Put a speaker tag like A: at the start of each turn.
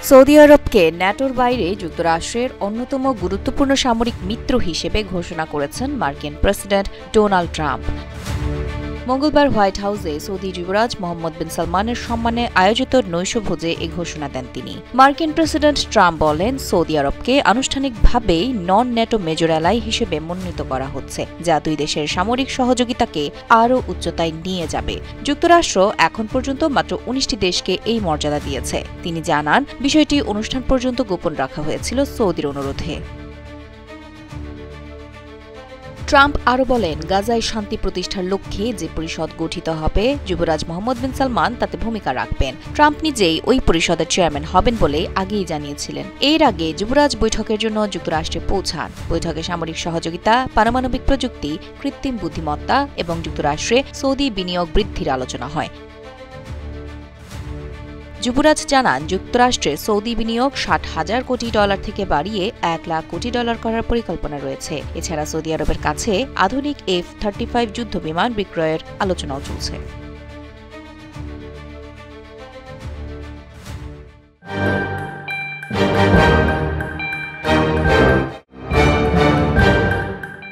A: Saudi আরবকে ন্যাটোর বাইরে যুক্তরাষ্ট্রের অন্যতম গুরুত্বপূর্ণ সামরিক মিত্র হিসেবে ঘোষণা করেছেন মার্কিন প্রেসিডেন্ট ডোনাল্ড ট্রাম্প। মঙ্গলবার হোয়াইট হাউসে সৌদি যুবরাজ মোহাম্মদ বিন সালমানের সম্মানে আয়োজিত নৈশভোজে এ ঘোষণা দেন তিনি। মার্কিন প্রেসিডেন্ট ট্রাম্প বলেন, সৌদি আরবকে আনুষ্ঠানিকভাবেই নন ন্যাটো মেজর অ্যালাই হিসেবে মনোনীত করা হচ্ছে, যা দুই দেশের সামরিক সহযোগিতাকে আরও উচ্চতায় নিয়ে যাবে। যুক্তরাষ্ট্র এখন পর্যন্ত মাত্র ১৯টি দেশকে এই মর্যাদা দিয়েছে। তিনি জানান, বিষয়টি অনুষ্ঠান পর্যন্ত গোপন রাখা হয়েছিল সৌদির অনুরোধে। ট্রাম্প আরও বলেন, গাজায় শান্তি প্রতিষ্ঠার লক্ষ্যে যে পরিষদ গঠিত হবে, যুবরাজ মোহাম্মদ বিন সালমান তাতে ভূমিকা রাখবেন। ট্রাম্প নিজেই ওই পরিষদের চেয়ারম্যান হবেন বলে আগেই জানিয়েছিলেন। এর আগে যুবরাজ বৈঠকের জন্য যুক্তরাষ্ট্রে পৌঁছান। বৈঠকে সামরিক সহযোগিতা, পারমাণবিক প্রযুক্তি, কৃত্রিম বুদ্ধিমত্তা এবং যুক্তরাষ্ট্রে সৌদি বিনিয়োগ বৃদ্ধির আলোচনা হয়। যুবরাজ জানান, যুক্তরাষ্ট্রে সৌদি বিনিয়োগ $৬০,০০০ কোটি থেকে বাড়িয়ে $১,০০,০০০ কোটি করার পরিকল্পনা রয়েছে। এছাড়া সৌদি আরবের কাছে আধুনিক F-35 যুদ্ধবিমান বিক্রয়ের আলোচনাও চলছে।